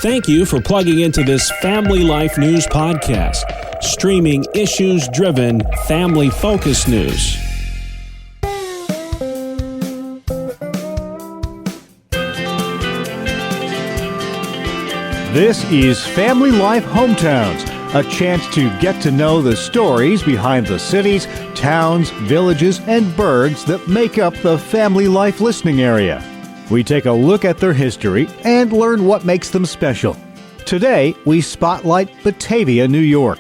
Thank you for plugging into this Family Life News podcast, streaming issues-driven, family-focused news. This is Family Life Hometowns, a chance to get to know the stories behind the cities, towns, villages, and burgs that make up the Family Life listening area. We take a look at their history and learn what makes them special. Today, we spotlight Batavia, New York.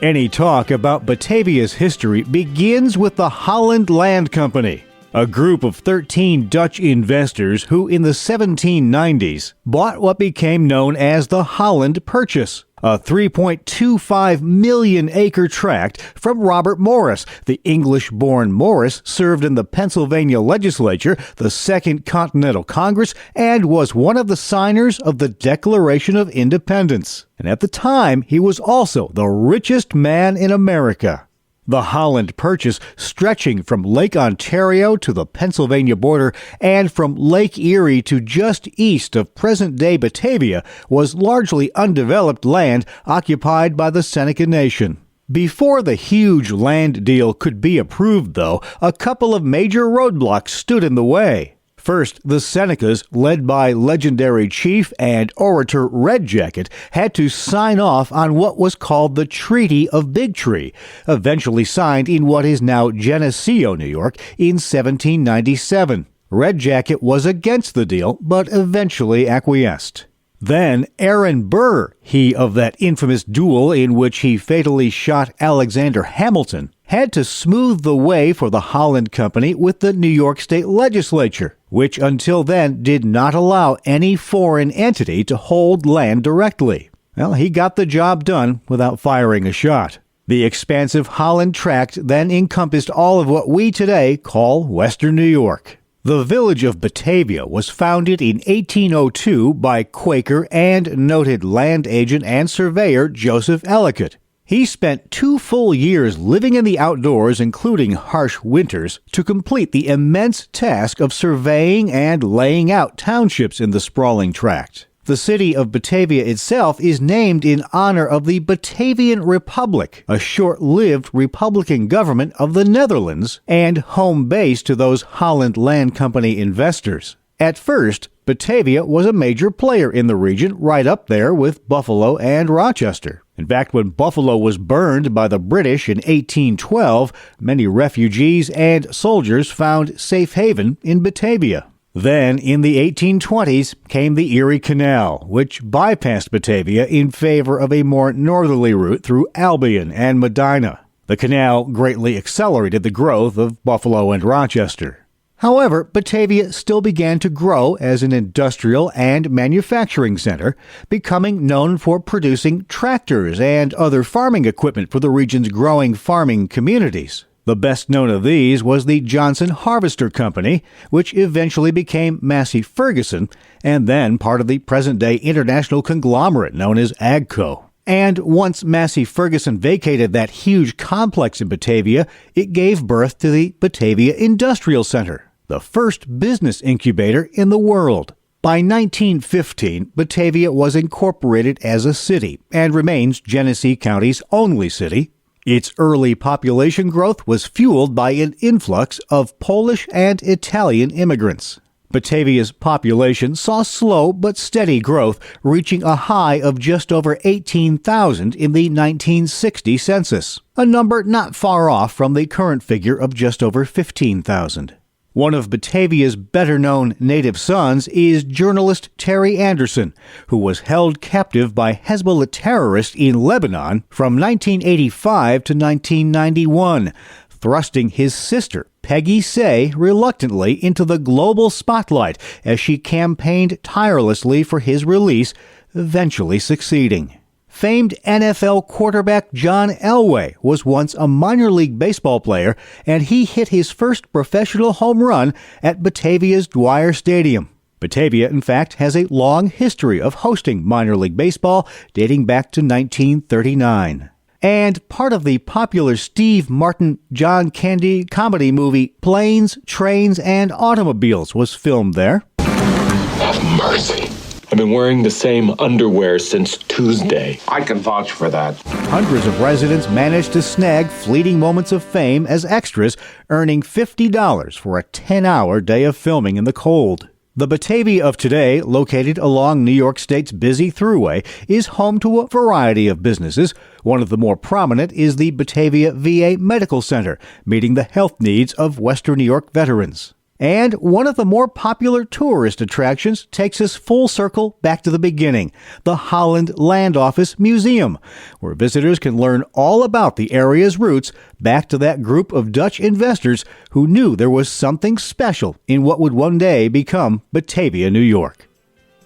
Any talk about Batavia's history begins with the Holland Land Company, a group of 13 Dutch investors who in the 1790s bought what became known as the Holland Purchase, a 3.25 million acre tract from Robert Morris. The English-born Morris served in the Pennsylvania legislature, the Second Continental Congress, and was one of the signers of the Declaration of Independence. And at the time, he was also the richest man in America. The Holland Purchase, stretching from Lake Ontario to the Pennsylvania border and from Lake Erie to just east of present-day Batavia, was largely undeveloped land occupied by the Seneca Nation. Before the huge land deal could be approved, though, a couple of major roadblocks stood in the way. First, the Senecas, led by legendary chief and orator Red Jacket, had to sign off on what was called the Treaty of Big Tree, eventually signed in what is now Geneseo, New York, in 1797. Red Jacket was against the deal, but eventually acquiesced. Then Aaron Burr, he of that infamous duel in which he fatally shot Alexander Hamilton, had to smooth the way for the Holland Company with the New York State Legislature, which until then did not allow any foreign entity to hold land directly. Well, he got the job done without firing a shot. The expansive Holland Tract then encompassed all of what we today call Western New York. The village of Batavia was founded in 1802 by Quaker and noted land agent and surveyor Joseph Ellicott. He spent 2 full years living in the outdoors, including harsh winters, to complete the immense task of surveying and laying out townships in the sprawling tract. The city of Batavia itself is named in honor of the Batavian Republic, a short-lived republican government of the Netherlands and home base to those Holland Land Company investors. At first, Batavia was a major player in the region, right up there with Buffalo and Rochester. In fact, when Buffalo was burned by the British in 1812, many refugees and soldiers found safe haven in Batavia. Then, in the 1820s, came the Erie Canal, which bypassed Batavia in favor of a more northerly route through Albion and Medina. The canal greatly accelerated the growth of Buffalo and Rochester. However, Batavia still began to grow as an industrial and manufacturing center, becoming known for producing tractors and other farming equipment for the region's growing farming communities. The best known of these was the Johnson Harvester Company, which eventually became Massey Ferguson, and then part of the present-day international conglomerate known as AGCO. And once Massey Ferguson vacated that huge complex in Batavia, it gave birth to the Batavia Industrial Center, the first business incubator in the world. By 1915, Batavia was incorporated as a city and remains Genesee County's only city. Its early population growth was fueled by an influx of Polish and Italian immigrants. Batavia's population saw slow but steady growth, reaching a high of just over 18,000 in the 1960 census, a number not far off from the current figure of just over 15,000. One of Batavia's better-known native sons is journalist Terry Anderson, who was held captive by Hezbollah terrorists in Lebanon from 1985 to 1991, thrusting his sister, Peggy Say, reluctantly into the global spotlight as she campaigned tirelessly for his release, eventually succeeding. Famed NFL quarterback John Elway was once a minor league baseball player, and he hit his first professional home run at Batavia's Dwyer Stadium. Batavia, in fact, has a long history of hosting minor league baseball dating back to 1939. And part of the popular Steve Martin, John Candy comedy movie Planes, Trains, and Automobiles was filmed there. Have mercy. I've been wearing the same underwear since Tuesday. I can vouch for that. Hundreds of residents managed to snag fleeting moments of fame as extras, earning $50 for a 10-hour day of filming in the cold. The Batavia of today, located along New York State's busy thruway, is home to a variety of businesses. One of the more prominent is the Batavia VA Medical Center, meeting the health needs of Western New York veterans. And one of the more popular tourist attractions takes us full circle back to the beginning, the Holland Land Office Museum, where visitors can learn all about the area's roots back to that group of Dutch investors who knew there was something special in what would one day become Batavia, New York.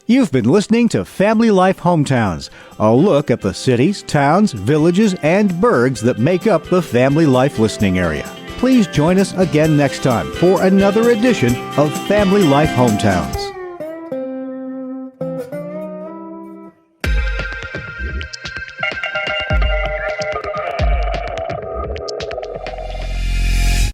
You've been listening to Family Life Hometowns, a look at the cities, towns, villages, and burgs that make up the Family Life listening area. Please join us again next time for another edition of Family Life Hometowns.